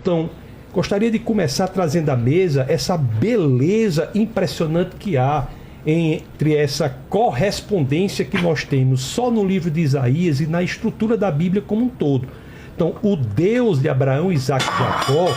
Então, gostaria de começar trazendo à mesa essa beleza impressionante que há entre essa correspondência que nós temos só no livro de Isaías e na estrutura da Bíblia como um todo. Então, o Deus de Abraão, Isaque e Jacó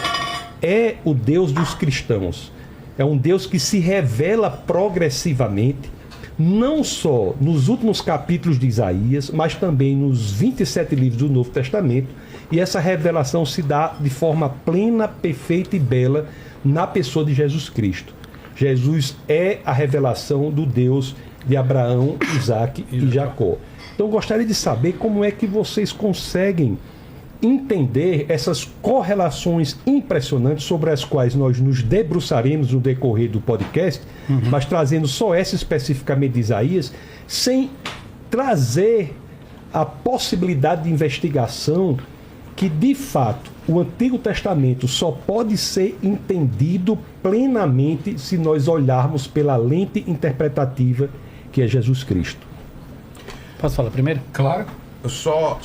é o Deus dos cristãos. É um Deus que se revela progressivamente, não só nos últimos capítulos de Isaías, mas também nos 27 livros do Novo Testamento. E essa revelação se dá de forma plena, perfeita e bela na pessoa de Jesus Cristo. Jesus é a revelação do Deus de Abraão, Isaque e Jacó. Então, eu gostaria de saber como é que vocês conseguem entender essas correlações impressionantes sobre as quais nós nos debruçaremos no decorrer do podcast, mas trazendo só essa especificamente de Isaías, sem trazer a possibilidade de investigação que, de fato, o Antigo Testamento só pode ser entendido plenamente se nós olharmos pela lente interpretativa que é Jesus Cristo. Posso falar primeiro? Claro. Eu só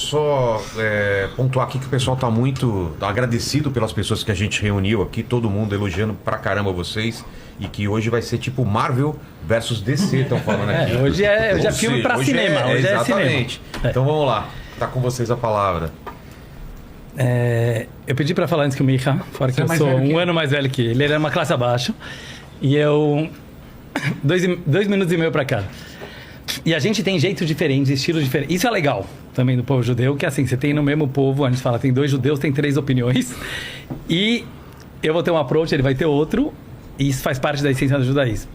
pontuar aqui que o pessoal está muito agradecido pelas pessoas que a gente reuniu aqui, todo mundo elogiando pra caramba vocês, e que hoje vai ser tipo Marvel versus DC, estão falando aqui. Hoje é filme para cinema. Hoje exatamente. É cinema. Então vamos lá, tá com vocês a palavra. Eu pedi para falar antes que o Micha, fora que eu sou um ano mais velho que ele era uma classe abaixo, e eu 2 minutos e meio para cada. E a gente tem jeitos diferentes, estilos diferentes. Isso é legal também do povo judeu, que assim, você tem no mesmo povo, a gente fala, tem 2 judeus, tem 3 opiniões. E eu vou ter um approach, ele vai ter outro, e isso faz parte da essência do judaísmo.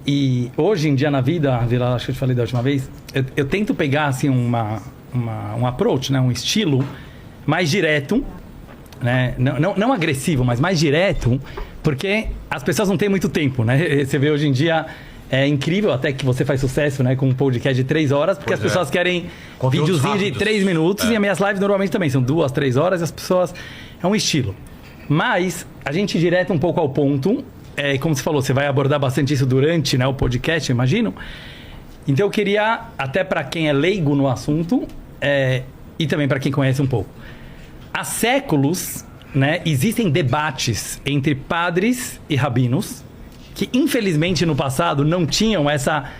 E hoje em dia na vida, Vila, acho que eu te falei da última vez, eu tento pegar assim um approach, né, um estilo mais direto, né, não agressivo, mas mais direto, porque as pessoas não têm muito tempo, né? Você vê hoje em dia... É incrível até que você faz sucesso, né, com um podcast de 3 horas, porque as pessoas querem videozinho de 3 minutos, e as minhas lives normalmente também são 2, 3 horas, e as pessoas... É um estilo. Mas a gente direta um pouco ao ponto, como você falou, você vai abordar bastante isso durante, né, o podcast, eu imagino. Então eu queria, até para quem é leigo no assunto, e também para quem conhece um pouco. Há séculos, né, existem debates entre padres e rabinos, que infelizmente no passado não tinham essa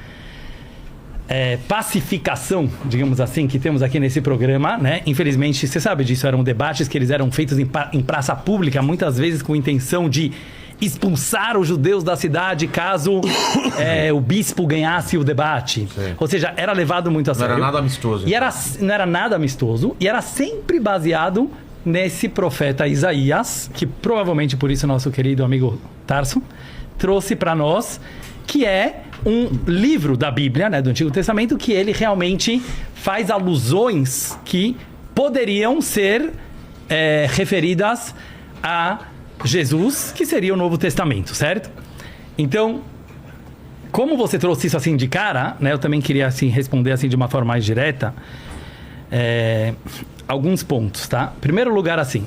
pacificação, digamos assim, que temos aqui nesse programa, né? Infelizmente, você sabe disso, eram debates que eles eram feitos em praça pública, muitas vezes com intenção de expulsar os judeus da cidade caso o bispo ganhasse o debate. Sim. Ou seja, era levado muito a sério. Não era nada amistoso. Não era nada amistoso, e era sempre baseado nesse profeta Isaías, que provavelmente por isso nosso querido amigo Tarso trouxe para nós, que é um livro da Bíblia, né, do Antigo Testamento, que ele realmente faz alusões que poderiam ser referidas a Jesus, que seria o Novo Testamento, certo? Então, como você trouxe isso assim de cara, né, eu também queria assim, responder assim, de uma forma mais direta, alguns pontos, tá? Em primeiro lugar, assim,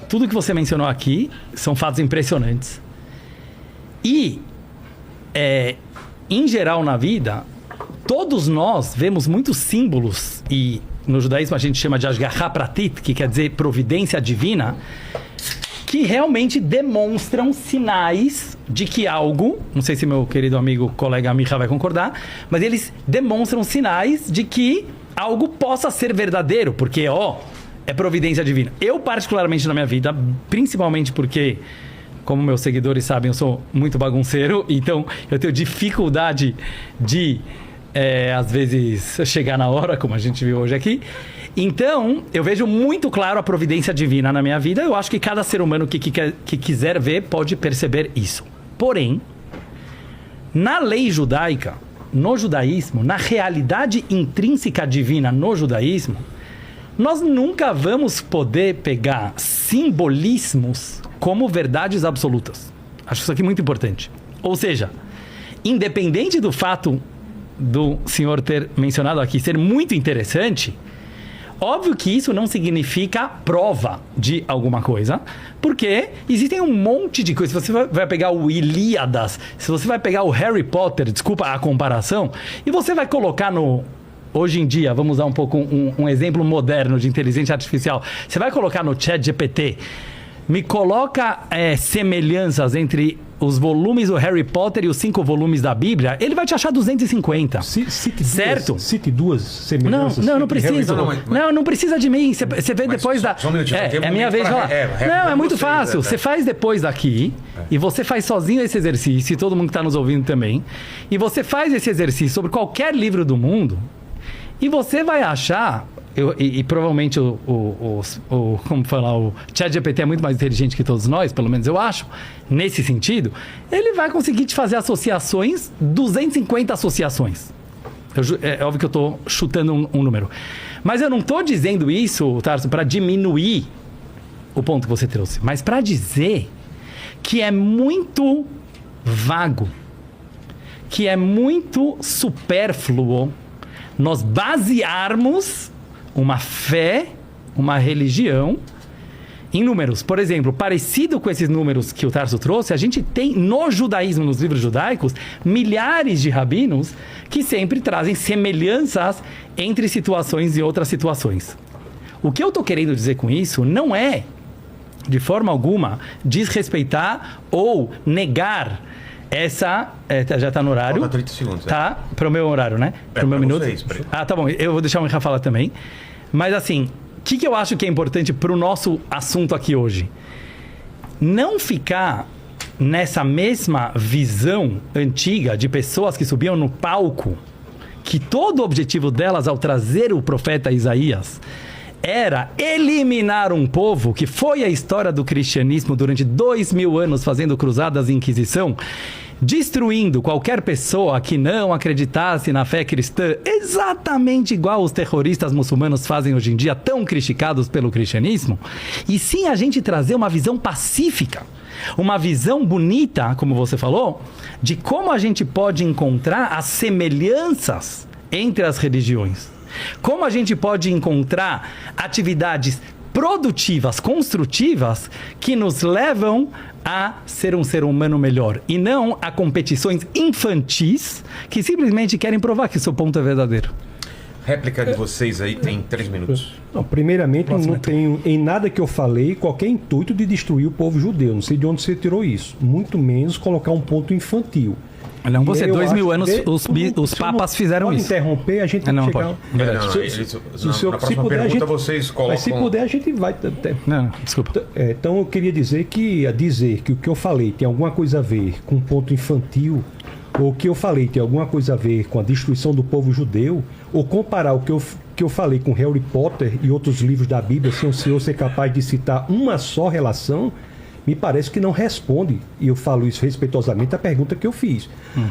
tudo que você mencionou aqui são fatos impressionantes. E, em geral na vida, todos nós vemos muitos símbolos, e no judaísmo a gente chama de Ashgaha Pratit, que quer dizer providência divina, que realmente demonstram sinais de que algo, não sei se meu querido amigo, colega Micha vai concordar, mas eles demonstram sinais de que algo possa ser verdadeiro, porque, é providência divina. Eu, particularmente na minha vida, principalmente porque... Como meus seguidores sabem, eu sou muito bagunceiro, então eu tenho dificuldade de, às vezes, chegar na hora, como a gente viu hoje aqui. Então, eu vejo muito claro a providência divina na minha vida. Eu acho que cada ser humano que quiser ver pode perceber isso. Porém, na lei judaica, no judaísmo, na realidade intrínseca divina no judaísmo, nós nunca vamos poder pegar simbolismos como verdades absolutas. Acho isso aqui muito importante. Ou seja, independente do fato do senhor ter mencionado aqui ser muito interessante, óbvio que isso não significa prova de alguma coisa, porque existem um monte de coisas. Se você vai pegar o Ilíadas, se você vai pegar o Harry Potter, desculpa a comparação, e você vai colocar hoje em dia, vamos usar um pouco um exemplo moderno de inteligência artificial. Você vai colocar no ChatGPT, me coloca semelhanças entre os volumes do Harry Potter e os 5 volumes da Bíblia, ele vai te achar 250. Certo? Cite duas semelhanças. Não precisa. Não precisa de mim. Você vê depois da... Só um minutinho. É minha vez de falar. Não, é muito fácil. Você faz depois daqui e você faz sozinho esse exercício, e todo mundo que está nos ouvindo também, e você faz esse exercício sobre qualquer livro do mundo e você vai achar... E provavelmente o ChatGPT é muito mais inteligente que todos nós, pelo menos eu acho, nesse sentido, ele vai conseguir te fazer associações, 250 associações. É óbvio que eu estou chutando um número. Mas eu não estou dizendo isso, Tarso, para diminuir o ponto que você trouxe, mas para dizer que é muito vago, que é muito supérfluo nós basearmos uma fé, uma religião em números. Por exemplo, parecido com esses números que o Tarso trouxe, a gente tem no judaísmo, nos livros judaicos, milhares de rabinos que sempre trazem semelhanças entre situações e outras situações. O que eu estou querendo dizer com isso não é, de forma alguma, desrespeitar ou negar essa... já está no horário. Falta 30 segundos. Tá? Para o meu horário, né? Para o meu minuto. Tá bom. Eu vou deixar o Micha falar também. Mas assim, o que eu acho que é importante para o nosso assunto aqui hoje? Não ficar nessa mesma visão antiga de pessoas que subiam no palco, que todo o objetivo delas ao trazer o profeta Isaías era eliminar um povo que foi a história do cristianismo durante 2000 anos fazendo cruzadas e inquisição, destruindo qualquer pessoa que não acreditasse na fé cristã, exatamente igual os terroristas muçulmanos fazem hoje em dia, tão criticados pelo cristianismo, e sim a gente trazer uma visão pacífica, uma visão bonita, como você falou, de como a gente pode encontrar as semelhanças entre as religiões. Como a gente pode encontrar atividades produtivas, construtivas, que nos levam a ser um ser humano melhor. E não a competições infantis que simplesmente querem provar que seu ponto é verdadeiro. Réplica de vocês aí tem 3 minutos. Não, primeiramente, não tenho em nada que eu falei qualquer intuito de destruir o povo judeu. Não sei de onde você tirou isso. Muito menos colocar um ponto infantil. Não, você, 2000 anos, os papas fizeram isso. Interromper, a gente tem que chegar... Na próxima pergunta vocês colocam... Mas se puder, a gente vai... Não, desculpa. Então, eu queria dizer que o que eu falei tem alguma coisa a ver com um ponto infantil, ou o que eu falei tem alguma coisa a ver com a destruição do povo judeu, ou comparar o que eu falei com Harry Potter e outros livros da Bíblia, sem o senhor ser capaz de citar uma só relação, me parece que não responde, e eu falo isso respeitosamente, a pergunta que eu fiz.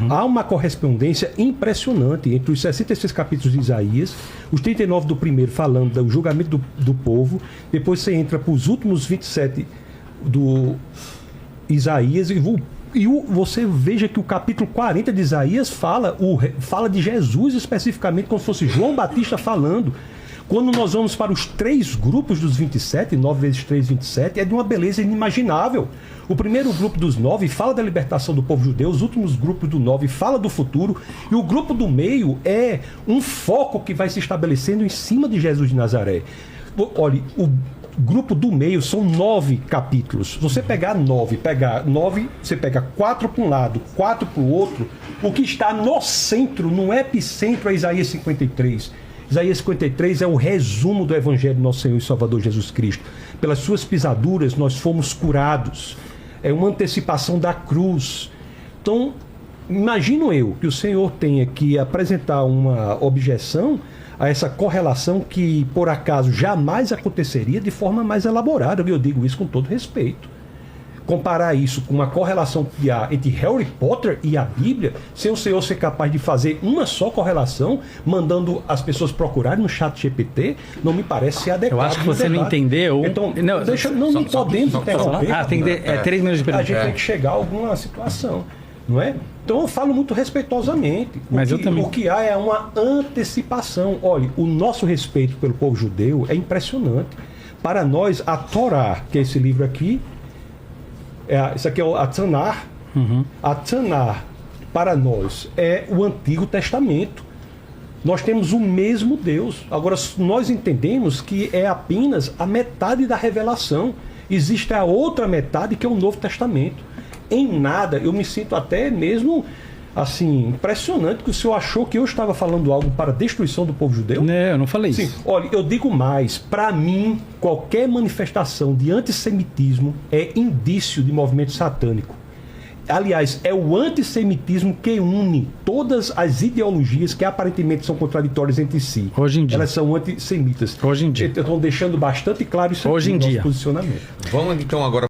Há uma correspondência impressionante entre os 66 capítulos de Isaías, os 39 do primeiro falando do julgamento do povo, depois você entra para os últimos 27 do Isaías, e você veja que o capítulo 40 de Isaías fala de Jesus especificamente, como se fosse João Batista falando. Quando nós vamos para os 3 grupos dos 27, 9 vezes 3, 27, é de uma beleza inimaginável. O primeiro grupo dos 9 fala da libertação do povo judeu, os últimos grupos do 9 fala do futuro, e o grupo do meio é um foco que vai se estabelecendo em cima de Jesus de Nazaré. Olha, o grupo do meio são 9 capítulos. Se você pegar 9, você pega 4 para um lado, 4 para o outro, o que está no centro, no epicentro, é Isaías 53. Isaías 53 é o resumo do Evangelho do nosso Senhor e Salvador Jesus Cristo. Pelas suas pisaduras nós fomos curados. É uma antecipação da cruz. Então, imagino eu que o Senhor tenha que apresentar uma objeção a essa correlação que, por acaso, jamais aconteceria de forma mais elaborada. Eu digo isso com todo respeito. Comparar isso com uma correlação que há entre Harry Potter e a Bíblia, sem o Senhor ser capaz de fazer uma só correlação, mandando as pessoas procurarem no ChatGPT, não me parece ser adequado. Eu acho que você não entendeu. Então, não podemos interromper. Tem 3 minutos de pergunta. A gente tem que chegar a alguma situação, não é? Então eu falo muito respeitosamente. O que há é uma antecipação. Olha, o nosso respeito pelo povo judeu é impressionante. Para nós, a Torá, que é esse livro aqui, isso aqui é a Tanar. A Tanar, para nós, é o Antigo Testamento. Nós temos o mesmo Deus. Agora, nós entendemos que é apenas a metade da revelação. Existe a outra metade, que é o Novo Testamento. Em nada, eu me sinto até mesmo assim, impressionante que o senhor achou que eu estava falando algo para a destruição do povo judeu. Não, eu não falei Sim, isso. olha, eu digo mais, para mim, qualquer manifestação de antissemitismo é indício de movimento satânico. Aliás, é o antissemitismo que une todas as ideologias que aparentemente são contraditórias entre si. Hoje em dia. Elas são antissemitas. Hoje em dia. Estão deixando bastante claro isso Hoje aqui, em nosso dia. posicionamento. Vamos então agora